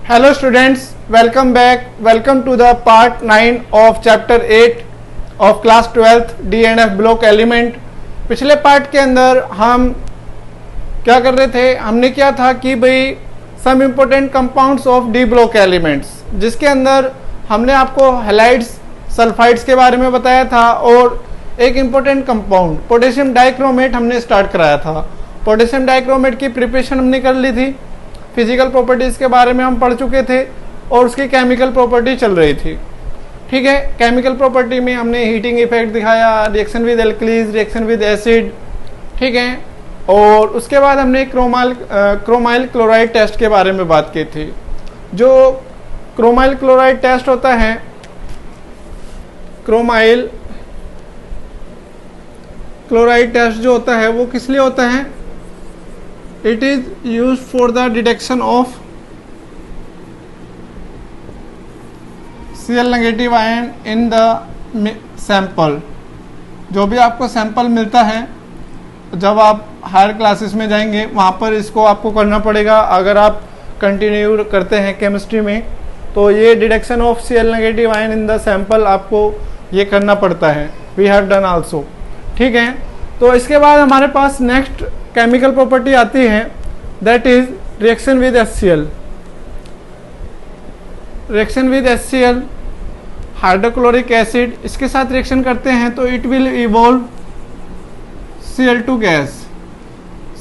Hello students, welcome back. Welcome to the part 9 of chapter 8 of class 12th D and F block element. पिछले part के अंदर हम क्या कर रहे थे, हमने क्या था कि भाई some important compounds of D block elements, जिसके अंदर हमने आपको हैलाइड्स सल्फाइड्स के बारे में बताया था और एक इम्पोर्टेंट कंपाउंड पोटेशियम डाइक्रोमेट हमने स्टार्ट कराया था। पोटेशियम डाइक्रोमेट की प्रिपरेशन हमने कर ली थी, फिजिकल प्रॉपर्टीज़ के बारे में हम पढ़ चुके थे और उसकी केमिकल प्रॉपर्टी चल रही थी। ठीक है, केमिकल प्रॉपर्टी में हमने हीटिंग इफेक्ट दिखाया, reaction with alkalis, reaction with acid. ठीक है, और उसके बाद हमने क्रोमाइल क्लोराइड टेस्ट के बारे में बात की थी। जो क्रोमाइल क्लोराइड टेस्ट होता है, क्रोमाइल क्लोराइड टेस्ट जो होता है वो किस लिए होता है? It is used for the detection of Cl negative ion in the sample। जो भी आपको सैंपल मिलता है, जब आप हायर क्लासेस में जाएंगे वहाँ पर इसको आपको करना पड़ेगा। अगर आप कंटिन्यू करते हैं केमिस्ट्री में तो ये detection of Cl negative ion in the sample आपको ये करना पड़ता है। We have done also. ठीक है, तो इसके बाद हमारे पास नेक्स्ट केमिकल प्रॉपर्टी आती है, that is reaction with HCl। Reaction with HCl, hydrochloric acid, इसके साथ रिएक्शन करते हैं तो it will evolve Cl2 gas.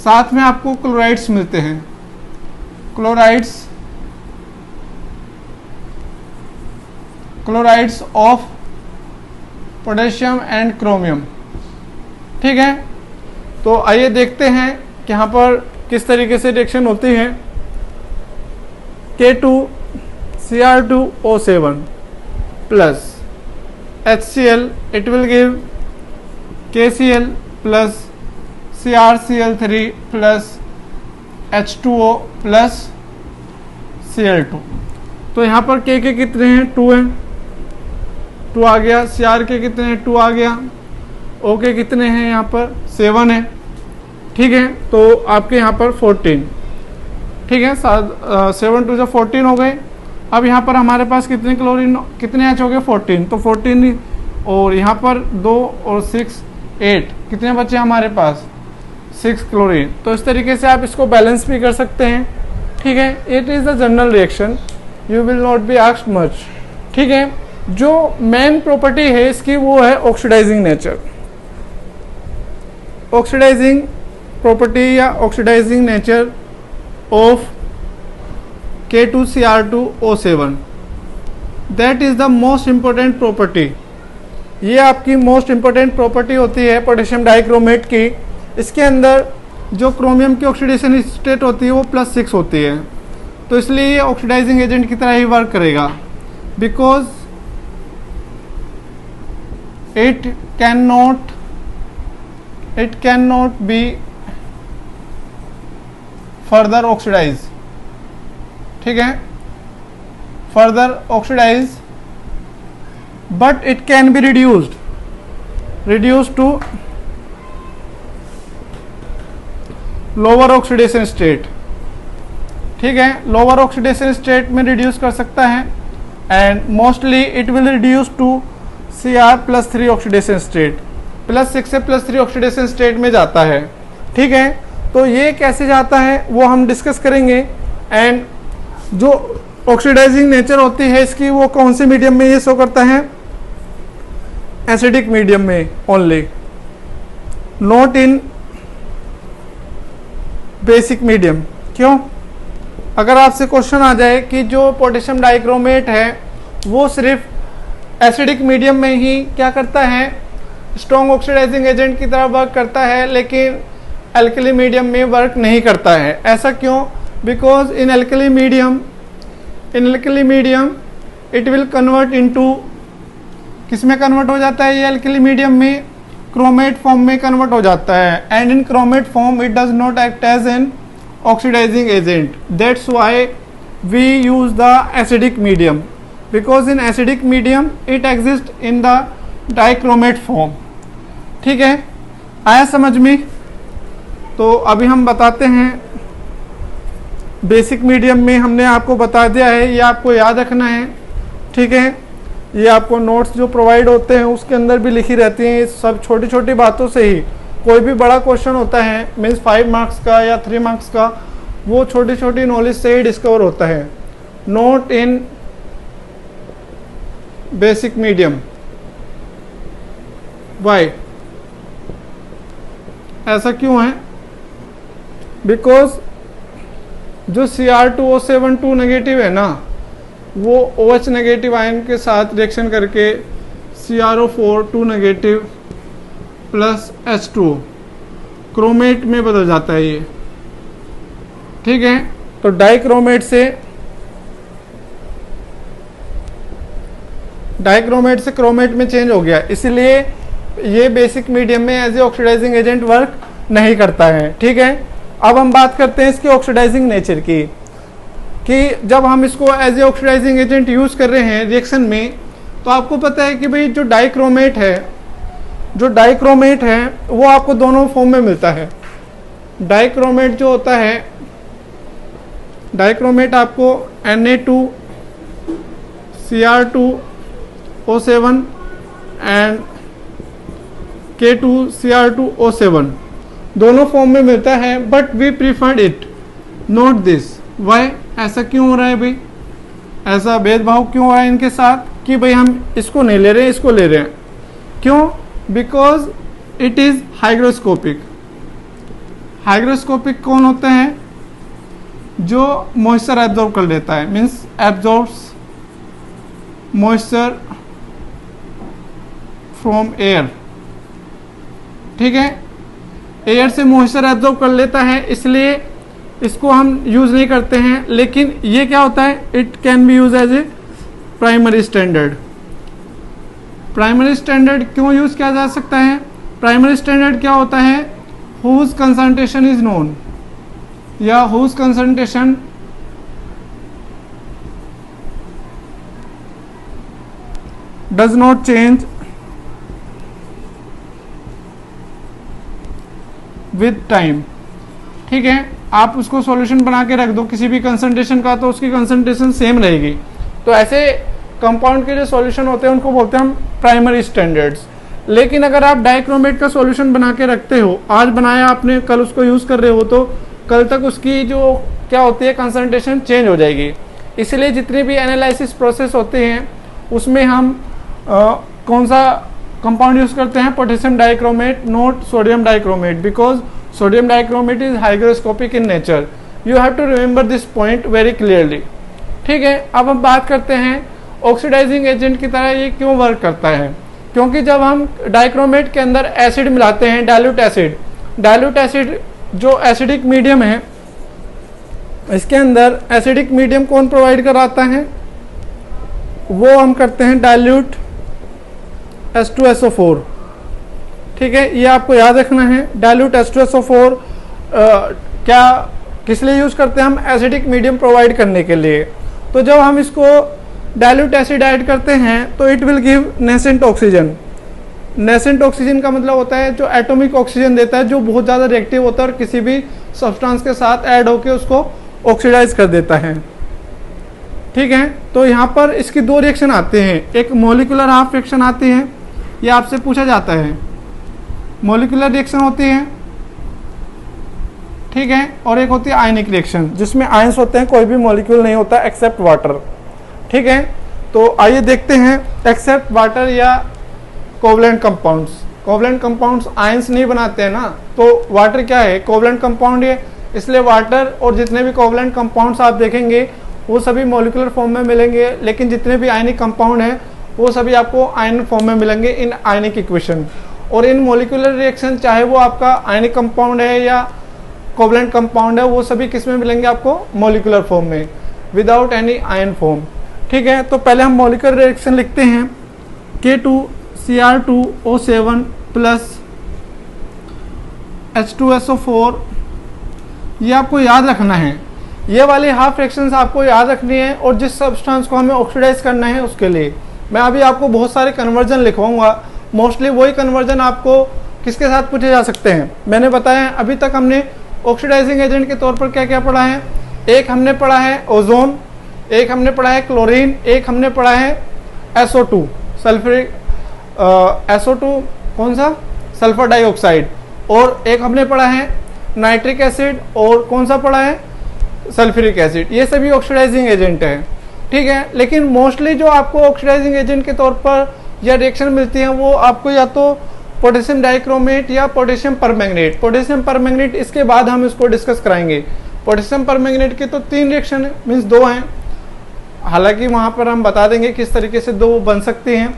साथ में आपको क्लोराइड्स मिलते हैं, chlorides of potassium and chromium. ठीक है, तो आइए देखते हैं कि यहाँ पर किस तरीके से रिएक्शन होती है। K2Cr2O7 plus HCl, it will give KCl plus CrCl3 plus H2O plus Cl2। तो यहाँ पर K के कितने हैं? 2 हैं, 2 आ गया। Cr के कितने हैं? 2 आ गया। O के कितने हैं? यहाँ पर 7 है। ठीक है, तो आपके यहाँ पर 14। ठीक है, 7 2 14 हो गए। अब यहाँ पर हमारे पास कितने क्लोरीन, कितने एच हो गए? 14। तो 14 और यहाँ पर 2 और 6 8, कितने बचे हमारे पास? 6 क्लोरीन। तो इस तरीके से आप इसको बैलेंस भी कर सकते हैं। ठीक है, it is the general reaction, you will not be asked much. ठीक है, जो मेन प्रॉपर्टी है इसकी वो है ऑक्सीडाइजिंग नेचर। ऑक्सीडाइजिंग प्रॉपर्टी या oxidising nature of K2Cr2O7, that is the most important property. ये आपकी मोस्ट इंपॉर्टेंट प्रॉपर्टी होती है पोटेशियम डाइक्रोमेट की। इसके अंदर जो क्रोमियम की ऑक्सीडेशन स्टेट होती है वो +6 होती है, तो इसलिए ये ऑक्सीडाइजिंग एजेंट की तरह ही वर्क करेगा, because it cannot be further oxidized। ठीक है, further oxidized, but it can be reduced to lower oxidation state। ठीक है, lower oxidation state में reduce कर सकता है, and mostly it will reduce to Cr+3 oxidation state. +6 से +3 ऑक्सीडेशन स्टेट में जाता है। ठीक है, तो ये कैसे जाता है वो हम डिस्कस करेंगे। एंड जो ऑक्सीडाइजिंग नेचर होती है इसकी वो कौन से मीडियम में ये शो करता है? एसिडिक मीडियम में only, not in basic medium. क्यों? अगर आपसे क्वेश्चन आ जाए कि जो पोटेशियम डाइक्रोमेट है वो सिर्फ एसिडिक मीडियम में ही क्या करता है, स्ट्रॉन्ग ऑक्सीडाइजिंग एजेंट की तरह वर्क करता है, लेकिन एल्कली मीडियम में वर्क नहीं करता है। ऐसा क्यों? Because in alkali medium it will convert into, किस में कन्वर्ट हो जाता है ये एल्कली मीडियम में? क्रोमेट फॉर्म में कन्वर्ट हो जाता है। And in chromate form it does not act as an oxidising agent, that's why we use the acidic medium, because in acidic medium it exists in the dichromate form। ठीक है, आया समझ में? तो अभी हम बताते हैं बेसिक मीडियम में हमने आपको बता दिया है, ये आपको याद रखना है, ठीक है। ये आपको नोट्स जो प्रोवाइड होते हैं उसके अंदर भी लिखी रहती हैं, सब छोटी छोटी बातों से ही कोई भी बड़ा क्वेश्चन होता है मीन्स 5 मार्क्स का या 3 मार्क्स का, वो छोटी छोटी नॉलेज से ही डिस्कवर होता है। नोट इन बेसिक मीडियम, वाई ऐसा क्यों है? बिकॉज जो Cr2O7 नेगेटिव है ना, वो OH नेगेटिव आयन के साथ रिएक्शन करके CrO4 negative plus H2O chromate में बदल जाता है ये, ठीक है। तो डाइक्रोमेट से क्रोमेट में चेंज हो गया, इसलिए ये बेसिक मीडियम में as a oxidising agent work नहीं करता है, ठीक है। अब हम बात करते हैं इसके ऑक्सीडाइजिंग नेचर की, कि जब हम इसको as a oxidising agent use कर रहे हैं रिएक्शन में, तो आपको पता है कि भाई जो डाइक्रोमेट है वो आपको दोनों फॉर्म में मिलता है। डाइक्रोमेट जो होता है, डाइक्रोमेट आपको Na2Cr2O7 एंड K2Cr2O7 दोनों फॉर्म में मिलता है, but we preferred it, note this why. ऐसा क्यों हो रहा है भाई, ऐसा भेदभाव क्यों हो रहा है इनके साथ कि भाई हम इसको नहीं ले रहे हैं, इसको ले रहे हैं, क्यों? Because it is hygroscopic. Hygroscopic कौन होता है? जो मॉइस्चर एब्जॉर्ब कर लेता है, means absorbs moisture from air, ठीक है। एयर से मॉइस्चर एब्जॉर्ब कर लेता है, इसलिए इसको हम यूज नहीं करते हैं। लेकिन ये क्या होता है, it can be use as a primary standard. Primary standard क्यों यूज किया जा सकता है? प्राइमरी स्टैंडर्ड क्या होता है? हुज कंसंट्रेशन इज नोन, या whose concentration does not change with time, ठीक है। आप उसको सॉल्यूशन बना के रख दो किसी भी कंसंट्रेशन का, तो उसकी कंसंट्रेशन सेम रहेगी। तो ऐसे कंपाउंड के जो सॉल्यूशन होते हैं उनको बोलते हैं हम प्राइमरी स्टैंडर्ड्स। लेकिन अगर आप डाइक्रोमेट का सॉल्यूशन बना के रखते हो, आज बनाया आपने, कल उसको यूज़ कर रहे हो, तो कल तक उसकी जो क्या होती है कंसंट्रेशन चेंज हो जाएगी। इसलिए जितने भी एनालिसिस प्रोसेस होते हैं उसमें हम कौन सा कंपाउंड यूज़ करते हैं? Potassium dichromate, not sodium dichromate, because sodium dichromate is hygroscopic in nature. You have to remember this point very clearly, ठीक है। अब हम बात करते हैं ऑक्सीडाइजिंग एजेंट की तरह ये क्यों वर्क करता है। क्योंकि जब हम डाइक्रोमेट के अंदर एसिड मिलाते हैं, डाइल्यूट एसिड जो एसिडिक मीडियम है, इसके अंदर एसिडिक मीडियम कौन प्रोवाइड कराता है? वो हम करते हैं डाइल्यूट H2SO4, ठीक है। ये आपको याद रखना है। डाइल्यूट H2SO4 क्या किस लिए यूज़ करते हैं हम? एसिडिक मीडियम प्रोवाइड करने के लिए। तो जब हम इसको डाइल्यूट एसिड ऐड करते हैं तो it will give nascent oxygen. Nascent oxygen का मतलब होता है जो एटॉमिक ऑक्सीजन देता है, जो बहुत ज़्यादा रिएक्टिव होता है और किसी भी सब्सटेंस के साथ ऐड होकर उसको ऑक्सीडाइज कर देता है, ठीक है। तो यहाँ पर इसकी दो रिएक्शन आते हैं, एक मॉलिक्यूलर हाफ रिएक्शन आती है, ये आपसे पूछा जाता है। मॉलिक्यूलर रिएक्शन होती है, ठीक है, और एक होती है आयनिक रिएक्शन जिसमें आयंस होते हैं, कोई भी मॉलिक्यूल नहीं होता एक्सेप्ट वाटर, ठीक है। तो आइए देखते हैं एक्सेप्ट वाटर या covalent compounds. Covalent compounds ions नहीं बनाते हैं ना, तो वाटर क्या है? कोवलेंट कंपाउंड है। इसलिए वाटर और जितने भी कोवलेंट कंपाउंड्स आप देखेंगे वो सभी मॉलिक्यूलर फॉर्म में मिलेंगे, लेकिन जितने भी आयनिक कंपाउंड हैं वो सभी आपको आयन फॉर्म में मिलेंगे इन आयनिक इक्वेशन। और इन मॉलिक्यूलर रिएक्शन चाहे वो आपका आयनिक कंपाउंड है या कोवलेंट कंपाउंड है, वो सभी किस में मिलेंगे आपको? मॉलिक्यूलर फॉर्म में, विदाउट एनी आयन फॉर्म, ठीक है। तो पहले हम मॉलिक्यूलर रिएक्शन लिखते हैं, K2Cr2O7 प्लस H2SO4। ये आपको याद रखना है, ये वाली हाफ रिएक्शंस आपको याद रखनी है। और जिस सब्सटेंस को हमें ऑक्सीडाइज करना है उसके लिए मैं अभी आपको बहुत सारे कन्वर्जन लिखवाऊंगा। मोस्टली वही कन्वर्जन आपको किसके साथ पूछे जा सकते हैं? मैंने बताया अभी तक हमने ऑक्सीडाइजिंग एजेंट के तौर पर क्या क्या पढ़ा है? एक हमने पढ़ा है ओजोन, एक हमने पढ़ा है क्लोरीन, एक हमने पढ़ा है SO2 सल्फ्यूरिक SO2 कौन सा, सल्फर डाइऑक्साइड, और एक हमने पढ़ा है नाइट्रिक एसिड, और कौन सा पढ़ा है, सल्फ्यूरिक एसिड। ये सभी ऑक्सीडाइजिंग एजेंट है, ठीक है। लेकिन मोस्टली जो आपको ऑक्सीडाइजिंग एजेंट के तौर पर या रिएक्शन मिलती है वो आपको या तो पोटेशियम डाइक्रोमेट या पोटेशियम परमैंगनेट। पोटेशियम परमैंगनेट इसके बाद हम इसको डिस्कस कराएंगे। पोटेशियम परमैंगनेट के तो 3 रिएक्शन मीन्स 2 हैं, हालांकि वहाँ पर हम बता देंगे किस तरीके से 2 बन सकती हैं,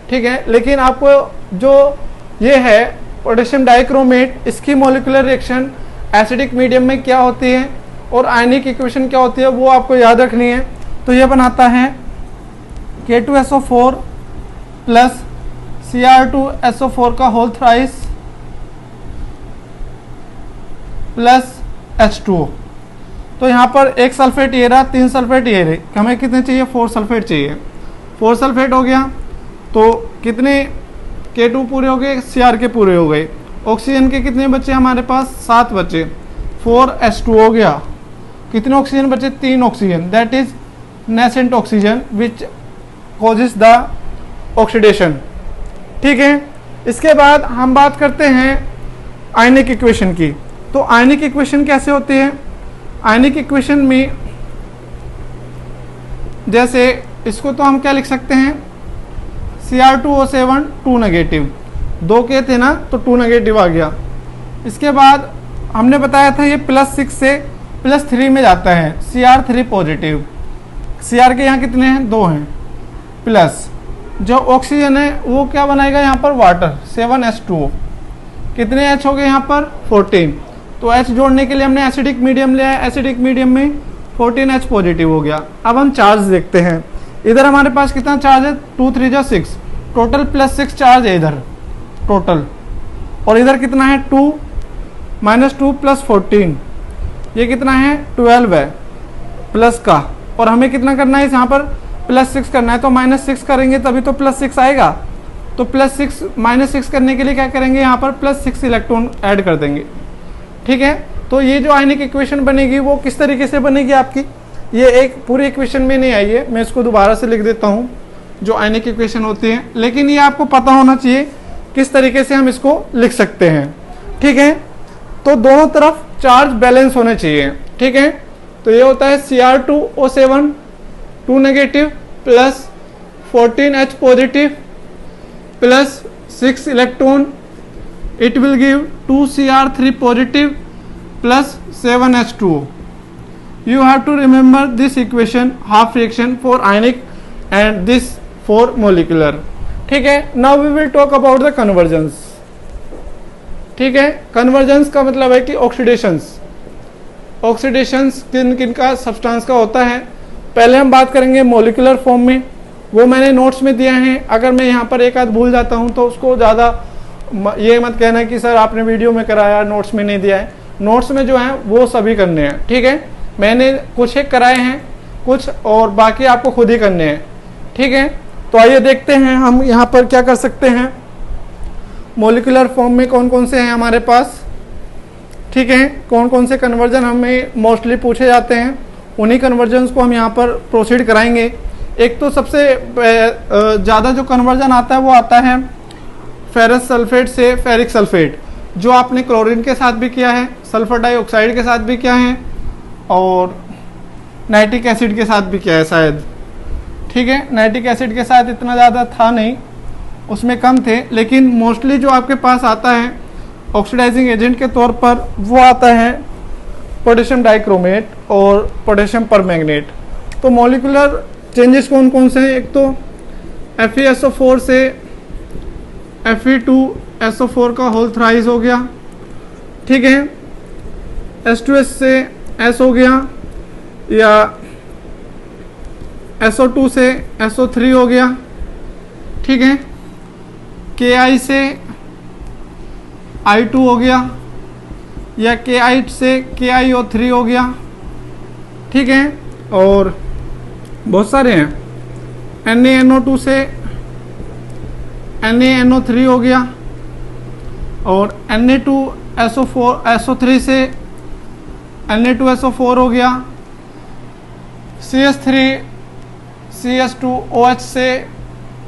ठीक है। लेकिन आपको जो ये है पोटेशियम डाइक्रोमेट, इसकी मॉलिक्यूलर रिएक्शन एसिडिक मीडियम में क्या होती है और आयनिक इक्वेशन क्या होती है वो आपको याद रखनी है। तो ये बनाता है K2SO4 प्लस Cr2SO4 का होल थ्राइस प्लस H2O। तो यहाँ पर एक सल्फेट ये रहा, 3 सल्फेट ये रहे, हमें कितने चाहिए, 4 सल्फेट चाहिए। 4 सल्फेट हो गया तो कितने K2 पूरे हो गए, Cr के पूरे हो गए। ऑक्सीजन के कितने बचे हमारे पास, 7 बचे, 4H2 हो गया। कितने ऑक्सीजन बचे, 3 oxygen, that is nascent oxygen which causes the oxidation, ठीक है। इसके बाद हम बात करते हैं आयनिक इक्वेशन की। तो आयनिक इक्वेशन कैसे होती है, आयनिक इक्वेशन में जैसे इसको तो हम क्या लिख सकते हैं, Cr2O7 2 नेगेटिव, 2 के थे ना तो 2 नेगेटिव आ गया। इसके बाद हमने बताया था ये +6 से +3 में जाता है, Cr3 पॉजिटिव। Cr के यहाँ कितने हैं, 2 हैं, प्लस जो ऑक्सीजन है वो क्या बनाएगा यहाँ पर, वाटर, 7H2O। कितने H हो गए यहाँ पर, 14। तो H जोड़ने के लिए हमने एसिडिक मीडियम लिया है, एसिडिक मीडियम में 14H पॉजिटिव हो गया। अब हम चार्ज देखते हैं, इधर हमारे पास कितना चार्ज है, 2 3 जा 6, टोटल +6 चार्ज है इधर टोटल, और इधर कितना है 2 -2 + 14, ये कितना है 12 है प्लस का, और हमें कितना करना है यहाँ पर +6 करना है, तो -6 करेंगे तभी तो +6 आएगा। तो +6 -6 करने के लिए क्या करेंगे, यहाँ पर +6 इलेक्ट्रॉन ऐड कर देंगे, ठीक है। तो ये जो आयनिक इक्वेशन बनेगी वो किस तरीके से बनेगी आपकी, ये एक पूरी इक्वेशन में नहीं आई है, मैं इसको दोबारा से लिख देता हूँ जो आयनिक इक्वेशन होती है, लेकिन ये आपको पता होना चाहिए किस तरीके से हम इसको लिख सकते हैं, ठीक है। तो दोनों तरफ चार्ज बैलेंस होने चाहिए, ठीक है। तो ये होता है Cr2O7 2 negative plus 14H positive plus 6 electron, it will give 2Cr3 positive plus 7H2O. You have to remember this equation, half reaction for ionic and this for molecular, ठीक है। Now we will talk about the conversions, ठीक है। conversions का मतलब है कि oxidations, oxidations किन किन का सब्सटेंस का होता है। पहले हम बात करेंगे मोलिकुलर फॉर्म में, वो मैंने नोट्स में दिया है, अगर मैं यहाँ पर एक आध भूल जाता हूँ तो उसको ज़्यादा ये मत कहना कि सर आपने वीडियो में कराया नोट्स में नहीं दिया है, नोट्स में जो है वो सभी करने हैं, ठीक है। मैंने कुछ एक कराए हैं कुछ, और बाकी आपको खुद ही करने हैं, ठीक है। तो आइए देखते हैं हम यहाँ पर क्या कर सकते हैं, मोलिकुलर फॉर्म में कौन कौन से हैं हमारे पास, ठीक है। कौन कौन से कन्वर्जन हमें मोस्टली पूछे जाते हैं, उन्हीं कन्वर्जन्स को हम यहाँ पर प्रोसीड कराएंगे। एक तो सबसे ज़्यादा जो कन्वर्जन आता है वो आता है फेरस सल्फेट से फेरिक सल्फेट, जो आपने क्लोरीन के साथ भी किया है, सल्फर डाइऑक्साइड के साथ भी किया है, और नाइट्रिक एसिड के साथ भी किया है शायद, ठीक है। नाइट्रिक एसिड के साथ इतना ज़्यादा था नहीं, उसमें कम थे, लेकिन मोस्टली जो आपके पास आता है ऑक्सीडाइजिंग एजेंट के तौर पर वो आता है पोटेशियम डाइक्रोमेट और पोटेशियम परमैंगनेट। तो मॉलिक्यूलर चेंजेस कौन कौन से हैं, एक तो FeSO4 से Fe2SO4 का होल थ्राइस हो गया, ठीक है। H2S से S हो गया, या SO2 से SO3 हो गया, ठीक है। Ki से I2 हो गया, या Ki से KiO3 हो गया, ठीक है। और बहुत सारे हैं, NaNO2 से NaNO3 हो गया, और Na2SO3 से Na2SO4 हो गया, CH3 CH2OH से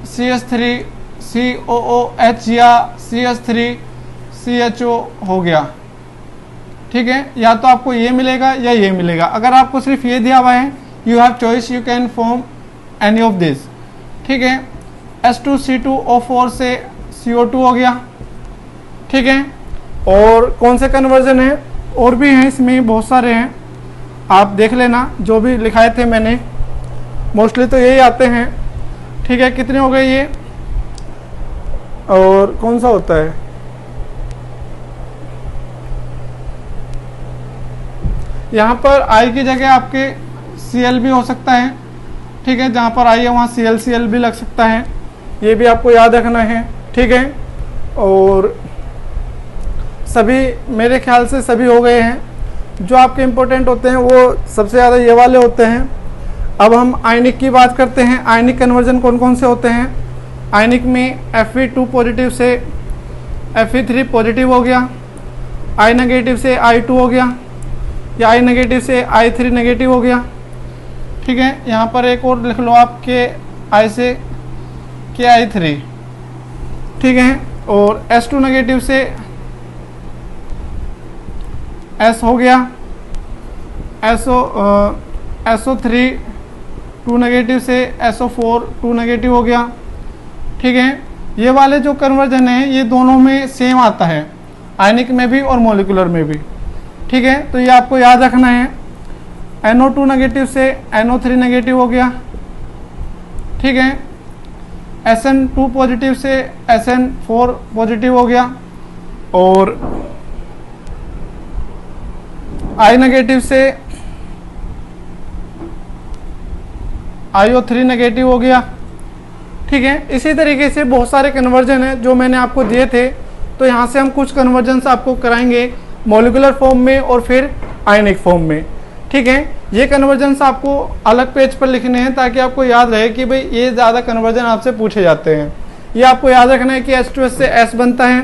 CH3 COOH या CH3 CHO हो गया। ठीक है, या तो आपको ये मिलेगा या ये मिलेगा। अगर आपको सिर्फ ये दिया हुआ है, you have choice, you can form any of this. ठीक है, H2C2O4 से CO2 हो गया। ठीक है, और कौन से कन्वर्जन है और भी हैं, इसमें बहुत सारे हैं, आप देख लेना। जो भी लिखाए थे मैंने मोस्टली तो यही आते हैं। ठीक है, कितने हो गए ये, और कौन सा होता है, यहाँ पर I की जगह आपके Cl भी हो सकता है। ठीक है, जहाँ पर I है वहाँ Cl भी लग सकता है, ये भी आपको याद रखना है। ठीक है, और सभी मेरे ख्याल से सभी हो गए हैं। जो आपके इम्पोर्टेंट होते हैं वो सबसे ज़्यादा ये वाले होते हैं। अब हम आयनिक की बात करते हैं। आयनिक कन्वर्जन कौन कौन से होते हैं। आयनिक में Fe2 पॉजिटिव से Fe3 पॉजिटिव हो गया, I नेगेटिव से I2 हो गया, या I नेगेटिव से I3 नेगेटिव हो गया। ठीक है, यहाँ पर एक और लिख लो आप KI से KI3। ठीक है, और S2 नेगेटिव से S हो गया, SO3 2 नेगेटिव से SO4 2 नेगेटिव हो गया। ठीक है, ये वाले जो कन्वर्जन है ये दोनों में सेम आता है, आयनिक में भी और मॉलिक्यूलर में भी। ठीक है, तो ये आपको याद रखना है। NO2 नेगेटिव से NO3 नेगेटिव हो गया। ठीक है, SN2 पॉजिटिव से SN4 पॉजिटिव हो गया, और I नेगेटिव से IO3 नेगेटिव हो गया। ठीक है, इसी तरीके से बहुत सारे कन्वर्जन है जो मैंने आपको दिए थे। तो यहाँ से हम कुछ कन्वर्जन्स आपको कराएंगे मॉलिक्यूलर फॉर्म में और फिर आयनिक फॉर्म में। ठीक है, ये कन्वर्जन्स आपको अलग पेज पर लिखने हैं ताकि आपको याद रहे कि भाई ये ज़्यादा कन्वर्जन आपसे पूछे जाते हैं। ये आपको याद रखना है कि H2S से S बनता है,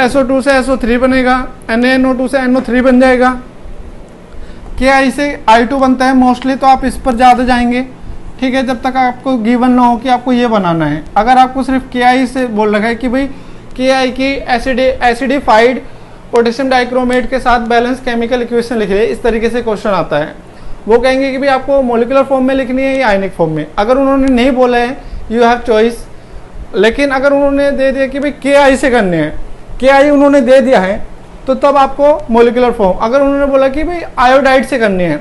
SO2 से SO3 बनेगा, NaNO2 से NO3 बन जाएगा, Ki से I2 बनता है मोस्टली, तो आप इस पर ज़्यादा जाएंगे। ठीक है, जब तक आपको गिवन ना हो कि आपको ये बनाना है। अगर आपको सिर्फ Ki से बोल रखा है कि भाई Ki की एसिडिफाइड पोटेशियम डाइक्रोमेट के साथ बैलेंस केमिकल इक्वेशन लिखिए, इस तरीके से क्वेश्चन आता है। वो कहेंगे कि भाई आपको मॉलिक्यूलर फॉर्म में लिखनी है या आयनिक फॉर्म में। अगर उन्होंने नहीं बोला है यू हैव चॉइस, लेकिन अगर उन्होंने दे दिया कि भाई Ki से करने हैं, Ki उन्होंने दे दिया है, तो तब आपको मॉलिक्यूलर फॉर्म। अगर उन्होंने बोला कि भाई आयोडाइड से करनी है,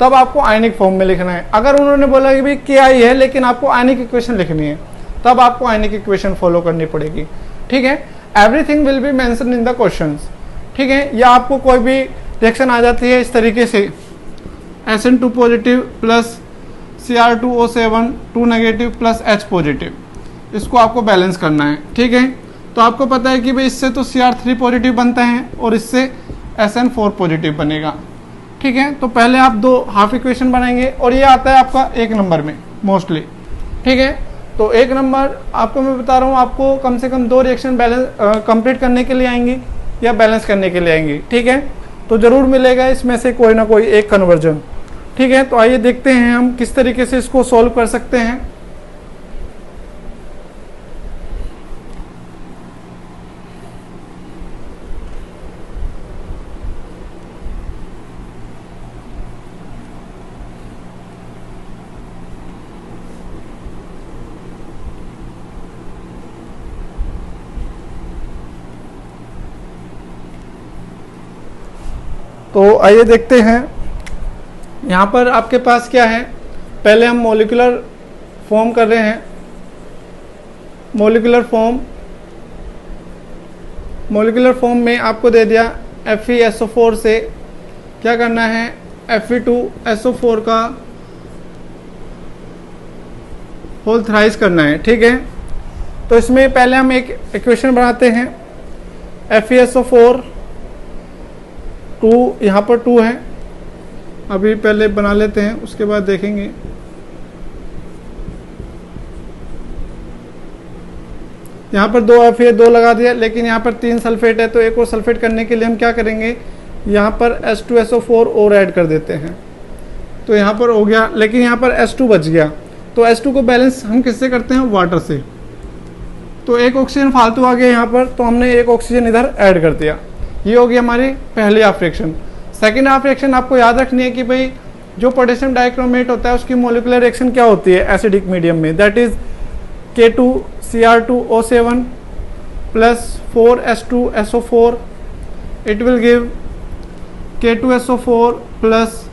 तब आपको आयनिक फॉर्म में लिखना है। अगर उन्होंने बोला कि भाई Ki है लेकिन आपको आयनिक इक्वेशन लिखनी है, तब आपको आयनिक इक्वेशन फॉलो करनी पड़ेगी। ठीक है, everything will be mention in the questions. ठीक है, या आपको कोई भी रिएक्शन आ जाती है इस तरीके से, SN2 positive plus Cr2O7 2 negative plus H positive, इसको आपको बैलेंस करना है। ठीक है, तो आपको पता है कि भाई इससे तो Cr3 पॉजिटिव बनता है और इससे SN4 पॉजिटिव बनेगा। ठीक है, तो पहले आप दो हाफ इक्वेशन बनाएंगे और ये आता है आपका 1 नंबर में मोस्टली। ठीक है, तो 1 नंबर आपको मैं बता रहा हूँ, आपको कम से कम 2 रिएक्शन बैलेंस कंप्लीट करने के लिए आएंगी या बैलेंस करने के लिए आएंगी। ठीक है, तो ज़रूर मिलेगा इसमें से कोई ना कोई एक कन्वर्जन। ठीक है, तो आइए देखते हैं हम किस तरीके से इसको सॉल्व कर सकते हैं। तो आइए देखते हैं, यहाँ पर आपके पास क्या है। पहले हम मॉलिक्यूलर फॉर्म कर रहे हैं। मॉलिक्यूलर फॉर्म में आपको दे दिया FeSO4 से क्या करना है, Fe2SO4 का होल थ्राइस करना है। ठीक है, तो इसमें पहले हम एक इक्वेशन बनाते हैं। FeSO4 2, यहाँ पर 2 है, अभी पहले बना लेते हैं उसके बाद देखेंगे। यहाँ पर 2 Fe 2 लगा दिया, लेकिन यहाँ पर 3 सल्फेट है, तो एक और सल्फेट करने के लिए हम क्या करेंगे, यहाँ पर H2SO4 और ऐड कर देते हैं। तो यहाँ पर हो गया, लेकिन यहाँ पर H2 बच गया। तो H2 को बैलेंस हम किससे करते हैं? वाटर से। तो एक ऑक्सीजन फालतू आ गया यहाँ पर, तो हमने एक ऑक्सीजन इधर ऐड कर दिया। ये हो गई हमारी पहली half reaction. Second half reaction आपको याद रखनी है कि भाई जो पोटेशियम डाइक्रोमेट होता है उसकी मोलिकुलर रिएक्शन क्या होती है एसिडिक मीडियम में, that is K2Cr2O7 plus 4H2SO4, it will give K2SO4 plus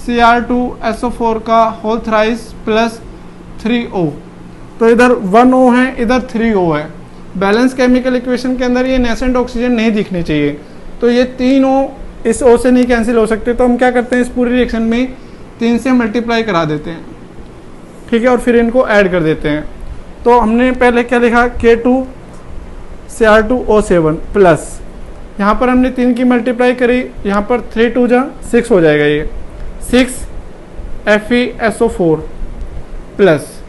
Cr2SO4 का होल थ्राइस प्लस 3O। तो इधर 1O है, इधर 3O है। बैलेंस केमिकल इक्वेशन के अंदर ये नेसेंट ऑक्सीजन नहीं दिखनी चाहिए, तो ये 3O इस O से नहीं कैंसिल हो सकते। तो हम क्या करते हैं, इस पूरी रिएक्शन में 3 से मल्टीप्लाई करा देते हैं, ठीक है, और फिर इनको ऐड कर देते हैं। तो हमने पहले क्या लिखा, K2Cr2O7 प्लस, यहाँ पर हमने 3 की मल्टीप्लाई करी, यहाँ पर 3 2 जा 6 हो जाएगा, ये 6FeSO4 प्लस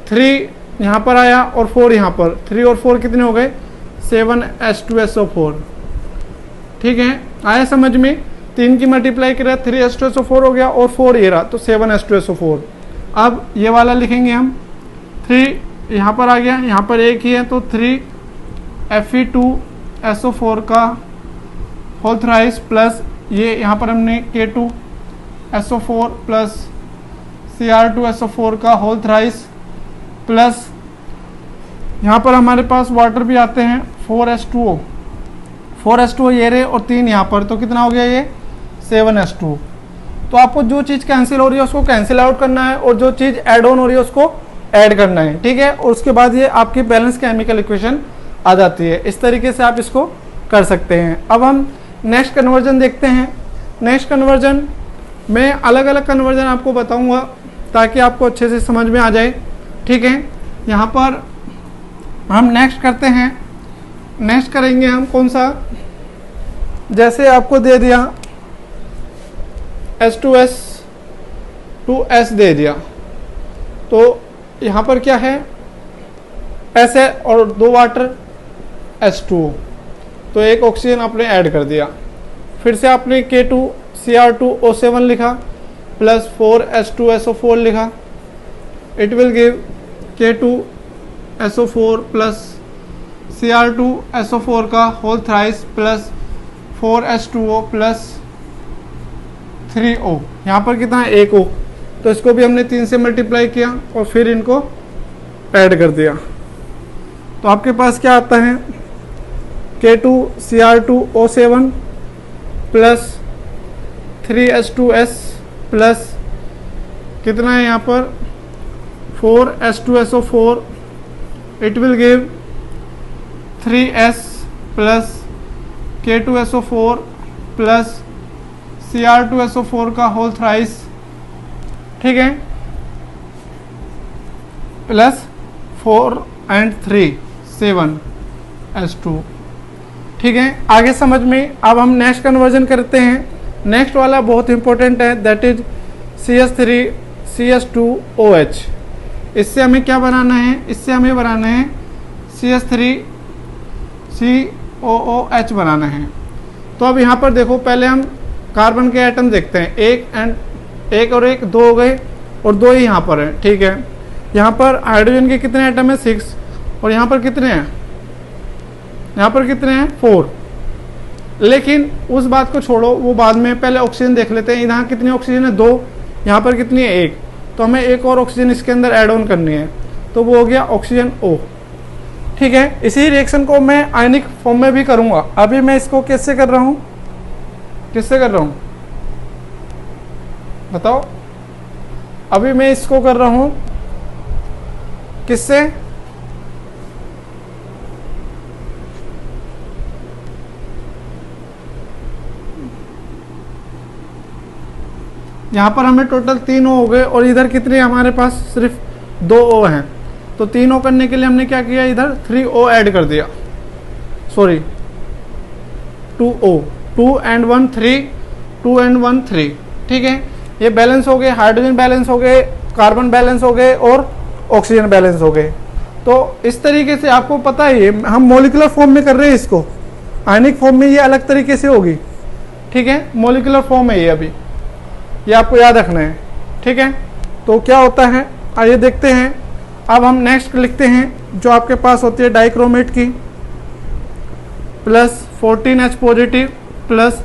3 यहाँ पर आया और 4 यहाँ पर, 3 और 4 कितने हो गए, 7H2SO4, ठीक है, आया समझ में। 3 की मल्टीप्लाई करा, 3H2SO4 हो गया और 4 ये रहा, तो 7H2SO4। अब ये वाला लिखेंगे हम, 3 यहाँ पर आ गया, यहाँ पर एक ही है, तो 3Fe2SO4 का होल थ्राइस प्लस ये यहाँ पर हमने K2SO4 प्लस Cr2SO4 का होल थ्राइस प्लस यहाँ पर हमारे पास वाटर भी आते हैं 4H2O ये रहे और 3 यहाँ पर, तो कितना हो गया ये 7H2। तो आपको जो चीज़ कैंसिल हो रही है उसको कैंसिल आउट करना है और जो चीज़ ऐड ऑन हो रही है उसको ऐड करना है, ठीक है। और उसके बाद ये आपकी बैलेंस केमिकल इक्वेशन आ जाती है। इस तरीके से आप इसको कर सकते हैं। अब हम नेक्स्ट कन्वर्जन देखते हैं। नेक्स्ट कन्वर्जन में अलग अलग कन्वर्जन आपको बताऊंगा ताकि आपको अच्छे से समझ में आ जाए, ठीक है। यहाँ पर हम नेक्स्ट करते हैं, नेक्स्ट करेंगे हम कौन सा, जैसे आपको दे दिया H2S 2S दे दिया, तो यहाँ पर क्या है S है और 2 वाटर H2O, तो एक ऑक्सीजन आपने ऐड कर दिया। फिर से आपने K2Cr2O7 लिखा प्लस 4H2SO4 लिखा, it will give K2SO4 plus Cr2SO4 का whole thrice plus 4H2O plus 3O। यहाँ पर कितना है, 1O, तो इसको भी हमने 3 से मल्टीप्लाई किया और फिर इनको ऐड कर दिया। तो आपके पास क्या आता है, K2Cr2O7 प्लस 3H2S प्लस कितना है यहाँ पर 4H2SO4, it will give 3S plus K2SO4 plus Cr2SO4 का होल थ्राइस, ठीक है, प्लस 4 and 3 7H2, ठीक है। आगे समझ में। अब हम नेक्स्ट कन्वर्जन करते हैं। नेक्स्ट वाला बहुत इंपॉर्टेंट है, दैट इज CH3CH2OH। इससे हमें क्या बनाना है, इससे हमें बनाना है CH3COOH बनाना है। तो अब यहाँ पर देखो, पहले हम कार्बन के एटम देखते हैं, एक और एक 2 हो गए और 2 ही यहाँ पर है, ठीक है। यहाँ पर हाइड्रोजन के कितने एटम है, 6, और यहाँ पर कितने हैं, यहाँ पर कितने हैं, 4। लेकिन उस बात को छोड़ो, वो बाद में, पहले ऑक्सीजन देख लेते हैं। यहाँ कितनी ऑक्सीजन है, 2, यहाँ पर कितनी है, 1, तो हमें एक और ऑक्सीजन इसके अंदर ऐड ऑन करनी है, तो वो हो गया ऑक्सीजन O, ठीक है। इसी रिएक्शन को मैं आयनिक फॉर्म में भी करूँगा। अभी मैं इसको किससे कर रहा हूँ, किससे कर रहा हूँ बताओ। अभी मैं इसको कर रहा हूँ किससे, यहाँ पर हमें टोटल 3 O हो गए और इधर कितने हमारे पास सिर्फ 2 O हैं, तो 3 O करने के लिए हमने क्या किया, इधर 3 O ऐड कर दिया, सॉरी 2 O, 2 and 1 3, 2 and 1 3, ठीक है। ये बैलेंस हो गए, हाइड्रोजन बैलेंस हो गए, कार्बन बैलेंस हो गए और ऑक्सीजन बैलेंस हो गए। तो इस तरीके से आपको पता है, ये हम मॉलिक्यूलर फॉर्म में कर रहे हैं इसको, आयनिक फॉर्म में ये अलग तरीके से होगी, ठीक है, मॉलिक्यूलर फॉर्म है ये अभी। ये आपको याद रखना है, ठीक है। तो क्या होता है आइए देखते हैं। अब हम नेक्स्ट लिखते हैं जो आपके पास होती है डाइक्रोमेट की, plus 14H positive plus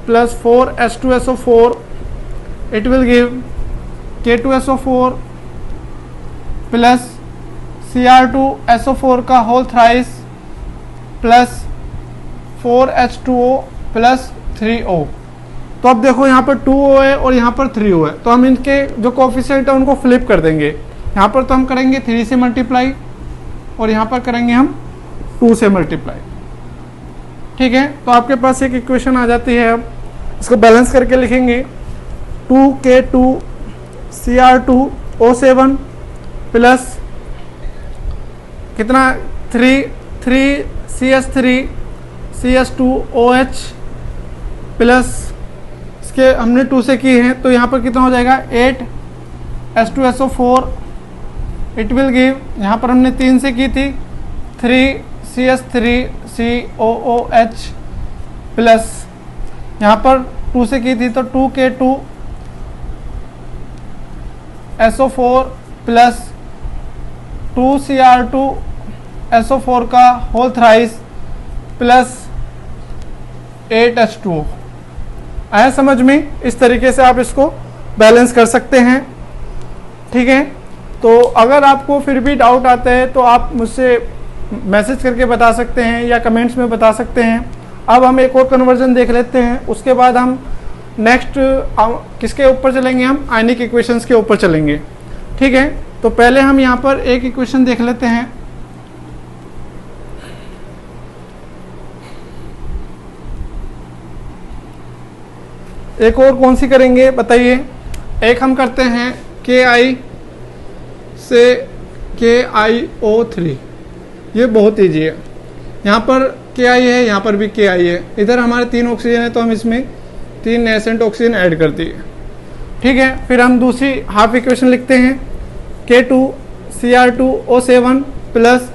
plus 4H2SO4, it will give K2SO4 plus Cr2SO4 का whole thrice plus 4H2O plus 3O। तो अब देखो यहाँ पर 2O है और यहाँ पर 3O है, तो हम इनके जो कोफिशिएंट है उनको फ्लिप कर देंगे। यहाँ पर तो हम करेंगे 3 से मल्टीप्लाई और यहाँ पर करेंगे हम 2 से मल्टीप्लाई, ठीक है। तो आपके पास एक इक्वेशन आ जाती है। अब इसको बैलेंस करके लिखेंगे 2K2 Cr2O7 प्लस कितना 3 CS3 CS2OH प्लस इसके हमने 2 से की हैं तो यहाँ पर कितना हो जाएगा 8H2SO4, इट विल गिव, यहाँ पर हमने 3 से की थी 3CS3COOH प्लस यहाँ पर 2 से की थी तो 2K2 SO4 plus 2Cr2 SO4 का होल थ्राइस प्लस 8H2O। आया समझ में? इस तरीके से आप इसको बैलेंस कर सकते हैं, ठीक है। तो अगर आपको फिर भी डाउट आता है तो आप मुझसे मैसेज करके बता सकते हैं या कमेंट्स में बता सकते हैं। अब हम एक और कन्वर्जन देख लेते हैं, उसके बाद हम नेक्स्ट किसके ऊपर चलेंगे, हम आयनिक इक्वेशंस के ऊपर चलेंगे, ठीक है। तो पहले हम यहाँ पर एक इक्वेशन देख लेते हैं। एक और कौन सी करेंगे बताइए। एक हम करते हैं KI से KiO3, ये बहुत ईजी है। यहाँ पर KI है, यहाँ पर भी KI है, इधर हमारे 3 ऑक्सीजन है तो हम इसमें 3 नेसेंट ऑक्सीजन ऐड कर दिए, ठीक है। फिर हम दूसरी हाफ इक्वेशन लिखते हैं K2 Cr2O7 plus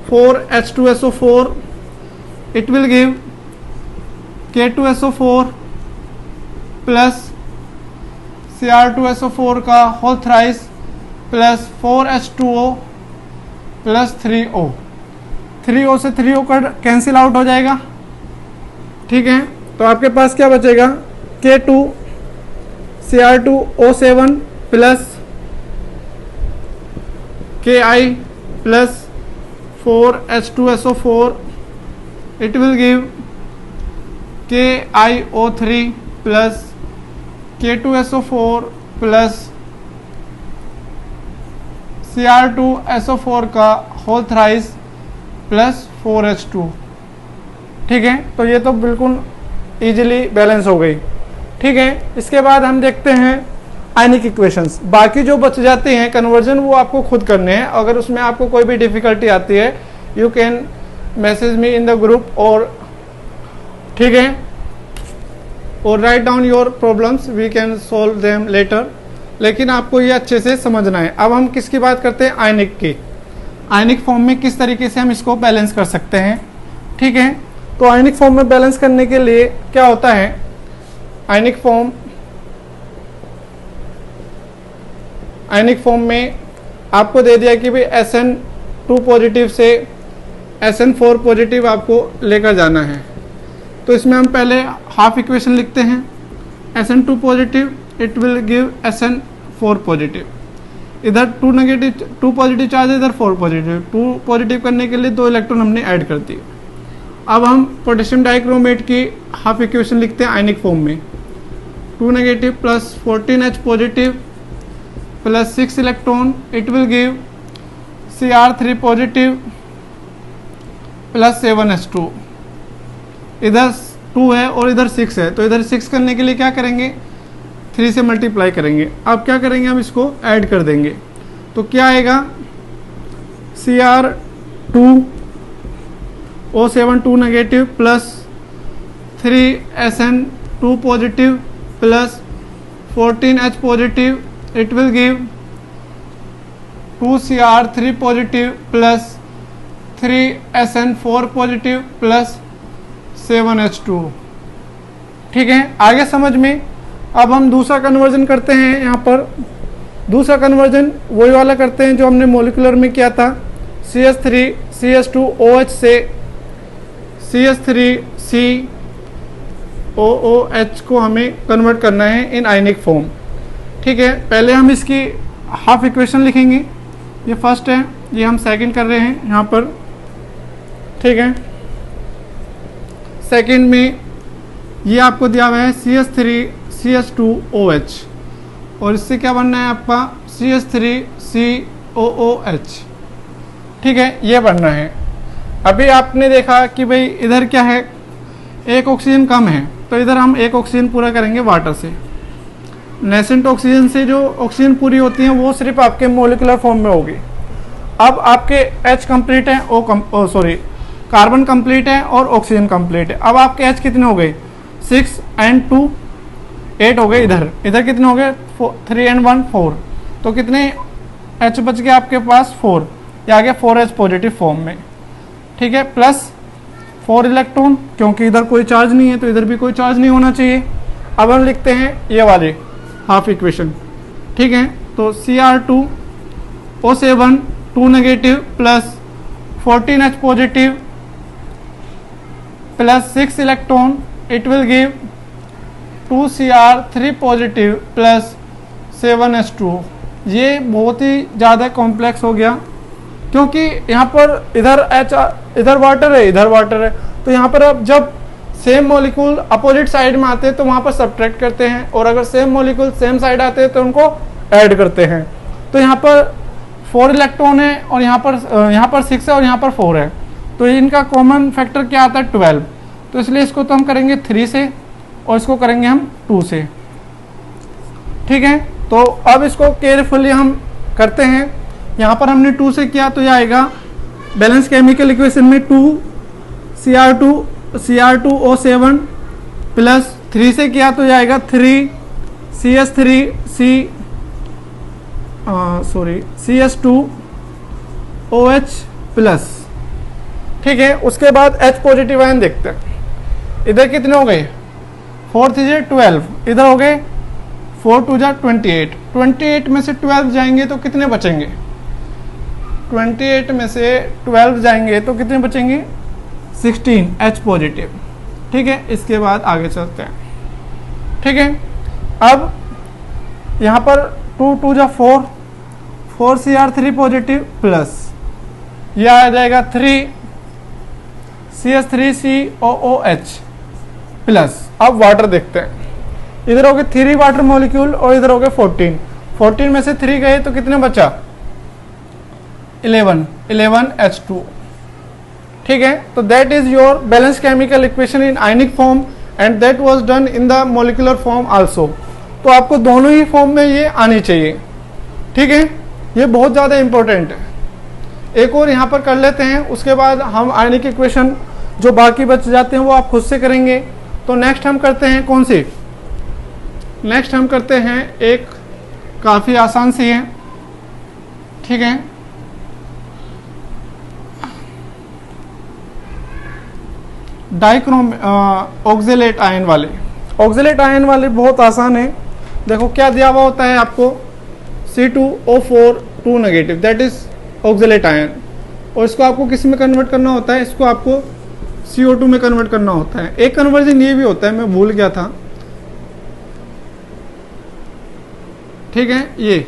4H2SO4, it will give K2SO4 plus Cr2SO4 का whole thrice plus 4H2O plus 3O। 3O से 3O का कैंसिल आउट हो जाएगा, ठीक है। तो आपके पास क्या बचेगा K2 Cr2O7 plus KI plus 4H2SO4, it will give KiO3 plus K2SO4 plus Cr2SO4 का होल थ्राइस प्लस 4H2, ठीक है। तो ये तो बिल्कुल इजीली बैलेंस हो गई, ठीक है। इसके बाद हम देखते हैं आयनिक इक्वेशंस। बाकी जो बच जाते हैं कन्वर्जन वो आपको खुद करने हैं। अगर उसमें आपको कोई भी डिफिकल्टी आती है you can message me in the group, और ठीक है, और write down your problems, we can solve them later. लेकिन आपको ये अच्छे से समझना है। अब हम किसकी बात करते हैं, आयनिक की। आयनिक फॉर्म में किस तरीके से हम इसको बैलेंस कर सकते हैं, ठीक है। तो आयनिक फॉर्म में बैलेंस करने के लिए क्या होता है, आयनिक फॉर्म में आपको दे दिया कि भाई SN2 पॉजिटिव से SN4 पॉजिटिव आपको लेकर जाना है। तो इसमें हम पहले हाफ इक्वेशन लिखते हैं SN2 positive, it will give SN4 positive. इधर 2 पॉजिटिव चार्ज है, इधर 4 पॉजिटिव। 2 पॉजिटिव करने के लिए 2 इलेक्ट्रॉन हमने ऐड कर दिए। अब हम पोटेशियम डाइक्रोमेट की हाफ इक्वेशन लिखते हैं आयनिक फॉर्म में 2 negative plus 14H positive plus 6 electron, it will give Cr3 positive plus 7H2। इधर 2 है और इधर 6 है, तो इधर 6 करने के लिए क्या करेंगे, 3 से मल्टीप्लाई करेंगे। अब क्या करेंगे, हम इसको ऐड कर देंगे। तो क्या आएगा, Cr2O7 2 negative plus 3SN2 positive plus 14H positive, it will give 2Cr3 positive plus 3SN4 positive plus 7H2। ठीक है, आगे समझ में। अब हम दूसरा कन्वर्जन करते हैं। यहाँ पर दूसरा कन्वर्जन वही वाला करते हैं जो हमने मोलिकुलर में किया था, CH3 CH2OH से CH3COOH को हमें कन्वर्ट करना है इन आयनिक फॉर्म। ठीक है, पहले हम इसकी हाफ इक्वेशन लिखेंगे। ये फर्स्ट है, ये हम सेकंड कर रहे हैं यहाँ पर। ठीक है, सेकंड में ये आपको दिया हुआ है CH3 CH2OH और इससे क्या बनना है आपका CH3COOH। ठीक है, ये बनना है। अभी आपने देखा कि भाई इधर क्या है, एक ऑक्सीजन कम है, तो इधर हम एक ऑक्सीजन पूरा करेंगे वाटर से। नेसेंट ऑक्सीजन से जो ऑक्सीजन पूरी होती है वो सिर्फ आपके मोलिकुलर फॉर्म में होगी। अब आपके H कंप्लीट है, कार्बन कंप्लीट है और ऑक्सीजन कंप्लीट है। अब आपके H कितने हो गए, 6 and 2 8 हो गए। इधर कितने हो गए, 3 and 1 4। तो कितने H बच गए आपके पास, 4। ये आ गया 4H पॉजिटिव फॉर्म में। ठीक है, प्लस 4 इलेक्ट्रॉन, क्योंकि इधर कोई चार्ज नहीं है तो इधर भी कोई चार्ज नहीं होना चाहिए। अब हम लिखते हैं ये वाले हाफ इक्वेशन। ठीक है, तो Cr2O7 2 negative plus 14H positive plus 6 electron, it will give 2Cr3 positive plus 7H2O। ये बहुत ही ज़्यादा कॉम्प्लेक्स हो गया, क्योंकि यहाँ पर इधर वाटर है, इधर वाटर है। तो यहाँ पर अब जब सेम मॉलिक्यूल अपोजिट साइड में आते हैं तो वहाँ पर सब्ट्रैक्ट करते हैं, और अगर सेम मॉलिक्यूल सेम साइड आते हैं तो उनको ऐड करते हैं। तो यहाँ पर 4 इलेक्ट्रॉन है और यहाँ पर 6 है और यहाँ पर 4 है, तो इनका कॉमन फैक्टर क्या आता है, 12। तो इसलिए इसको तो हम करेंगे 3 से और इसको करेंगे हम 2 से। ठीक है, तो अब इसको केयरफुली हम करते हैं। यहाँ पर हमने 2 से किया तो यह आएगा बैलेंस केमिकल इक्वेशन में 2Cr2O7 प्लस 3 से किया तो यह आएगा 3CH2OH प्लस। ठीक है, उसके बाद H पॉजिटिव आयन देखते हैं। इधर कितने हो गए, 4 3 12, इधर हो गए 4 2 28। 28 में से 12 जाएंगे तो कितने बचेंगे, 28 में से 12 जाएंगे तो कितने बचेंगे, 16 H पॉजिटिव। ठीक है, इसके बाद आगे चलते हैं। ठीक है, अब यहाँ पर 2 2 4 4Cr3 पॉजिटिव प्लस यह आ जाएगा 3 CH3COOH प्लस। अब वाटर देखते हैं। इधर हो गए 3 वाटर मॉलिक्यूल और इधर हो गए 14। 14 में से 3 गए तो कितने बचा, 11 H2। ठीक है, तो that is your balance chemical equation in ionic form and that was done in the molecular form also. तो आपको दोनों ही फॉर्म में ये आनी चाहिए। ठीक है, ये बहुत ज़्यादा इंपॉर्टेंट है। एक और यहाँ पर कर लेते हैं, उसके बाद हम आयनिक इक्वेशन जो बाकी बच जाते हैं वो आप खुद से करेंगे। तो नेक्स्ट हम करते हैं कौन सी, नेक्स्ट हम करते हैं एक काफ़ी आसान सी है। ठीक है, डाइक्रोम ऑक्जेलेट आयन वाले। ऑक्जेलेट आयन वाले बहुत आसान है। देखो क्या दिया हुआ होता है आपको, C2O4 2 negative, that is oxalate ion, और इसको आपको किस में कन्वर्ट करना होता है, इसको आपको CO2 में कन्वर्ट करना होता है। एक कन्वर्जन ये भी होता है, मैं भूल गया था। ठीक है, ये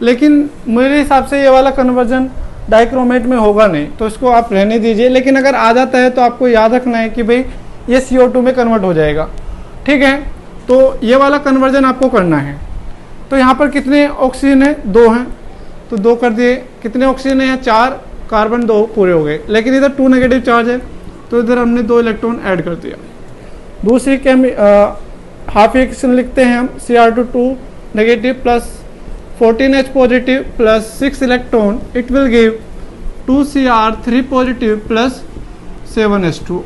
लेकिन मेरे हिसाब से ये वाला कन्वर्जन डाइक्रोमेट में होगा नहीं, तो इसको आप रहने दीजिए। लेकिन अगर आ जाता है तो आपको याद रखना है कि भाई ये CO2 में कन्वर्ट हो जाएगा। ठीक है, तो ये वाला कन्वर्जन आपको करना है। तो यहाँ पर कितने ऑक्सीजन है, 2 हैं, तो 2 कर दिए। कितने ऑक्सीजन है, 4, कार्बन 2 पूरे हो गए। लेकिन इधर 2 नेगेटिव चार्ज है तो इधर हमने 2 इलेक्ट्रॉन ऐड कर दिया। दूसरी हाफ इक्वेशन लिखते हैं हम, Cr2 2 negative plus 14H positive plus 6 electron, it will give 2Cr3 positive plus 7H2।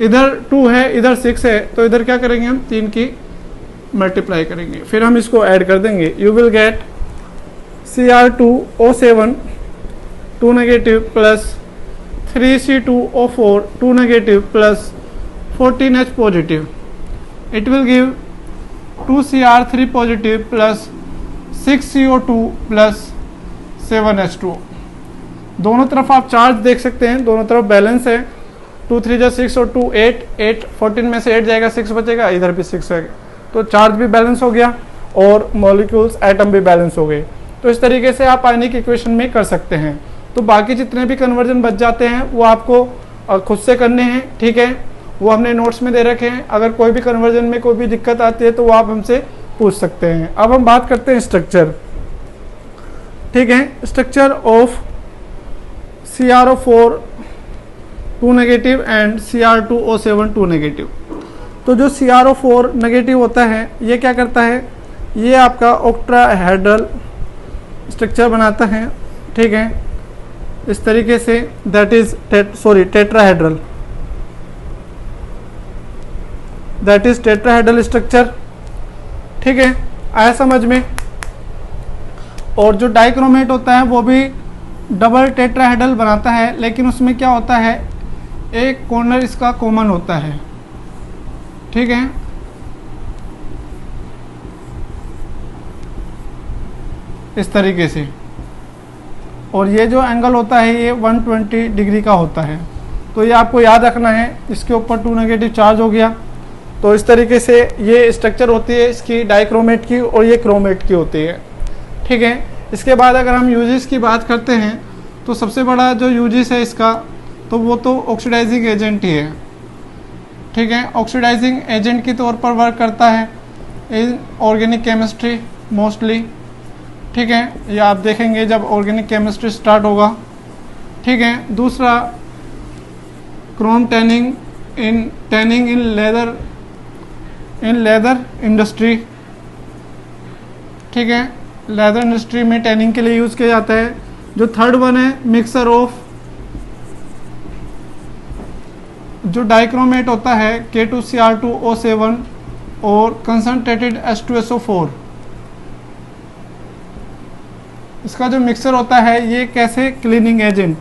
इधर 2 है, इधर 6 है, तो इधर क्या करेंगे हम, 3 की मल्टीप्लाई करेंगे, फिर हम इसको ऐड कर देंगे। You will get Cr2O7 2 negative plus 3C2O4 2 negative plus 14H positive. it will give 2Cr3 positive plus 6CO2 plus 7H2O। दोनों तरफ आप चार्ज देख सकते हैं, दोनों तरफ बैलेंस है। 2 3 जा 6 और 2 8, 8 14 में से 8 जाएगा, 6 बचेगा, इधर भी 6 है, तो चार्ज भी बैलेंस हो गया और मॉलिक्यूल्स एटम भी बैलेंस हो गए। तो इस तरीके से आप आयनिक इक्वेशन में कर सकते हैं। तो बाकी जितने भी कन्वर्जन बच जाते हैं वो आपको खुद से करने हैं, ठीक है, वो हमने नोट्स में दे रखे हैं। अगर कोई भी कन्वर्जन में कोई भी दिक्कत आती है तो वो आप हमसे पूछ सकते हैं। अब हम बात करते हैं स्ट्रक्चर, ठीक है, structure of CrO4 2 negative and Cr2O7 2 negative. तो जो CrO4 नेगेटिव होता है ये क्या करता है, ये आपका ऑक्टाहेड्रल स्ट्रक्चर बनाता है, ठीक है, इस तरीके से, that is tetrahedral, that is tetrahedral structure, ठीक है, आया समझ में। और जो डाइक्रोमेट होता है वो भी डबल टेट्राहेड्रल बनाता है, लेकिन उसमें क्या होता है, एक कॉर्नर इसका कॉमन होता है, ठीक है, इस तरीके से। और ये जो एंगल होता है ये 120 डिग्री का होता है। तो ये आपको याद रखना है, इसके ऊपर 2 नेगेटिव चार्ज हो गया। तो इस तरीके से ये स्ट्रक्चर होती है इसकी डाइक्रोमेट की, और ये क्रोमेट की होती है, ठीक है। इसके बाद अगर हम यूजेस की बात करते हैं तो सबसे बड़ा जो यूजेस है इसका, तो वो तो ऑक्सीडाइजिंग एजेंट ही है, ठीक है, ऑक्सीडाइजिंग एजेंट के तौर पर वर्क करता है इन ऑर्गेनिक केमिस्ट्री मोस्टली, ठीक है, ये आप देखेंगे जब ऑर्गेनिक केमिस्ट्री स्टार्ट होगा, ठीक है। दूसरा क्रोम टैनिंग इन लेदर इंडस्ट्री, ठीक है, लेदर इंडस्ट्री में टैनिंग के लिए यूज किया जाता है। जो थर्ड वन है मिक्सर ऑफ, जो डाइक्रोमेट होता है K2Cr2O7 और कंसंट्रेटेड H2SO4, इसका जो मिक्सर होता है ये कैसे क्लीनिंग एजेंट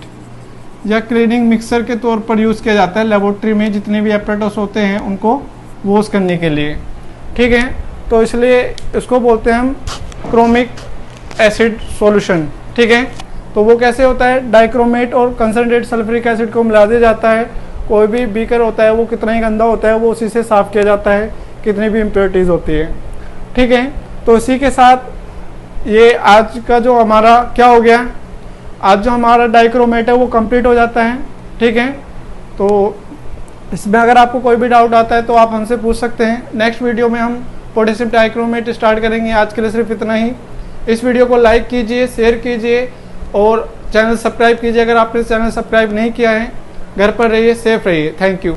या क्लीनिंग मिक्सर के तौर पर यूज़ किया जाता है लेबोरेटरी में, जितने भी एपरेटस होते हैं उनको वॉश करने के लिए, ठीक है। तो इसलिए इसको बोलते हैं हम क्रोमिक एसिड सॉल्यूशन, ठीक है। तो वो कैसे होता है, डाइक्रोमेट और कंसनट्रेटेड सल्फ्यूरिक एसिड को मिला दिया जाता है। कोई भी बीकर होता है वो कितना ही गंदा होता है वो उसी से साफ़ किया जाता है, कितनी भी इम्प्योरिटीज़ होती है, ठीक है। तो इसी के साथ ये आज का जो हमारा क्या हो गया, आज जो हमारा डाइक्रोमेट है वो कंप्लीट हो जाता है, ठीक है। तो इसमें अगर आपको कोई भी डाउट आता है तो आप हमसे पूछ सकते हैं। नेक्स्ट वीडियो में हम पोटेशियम डाइक्रोमेट स्टार्ट करेंगे। आज के लिए सिर्फ इतना ही। इस वीडियो को लाइक कीजिए, शेयर कीजिए और चैनल सब्सक्राइब कीजिए अगर आपने चैनल सब्सक्राइब नहीं किया है। घर पर रहिए, सेफ रहिए। Thank you.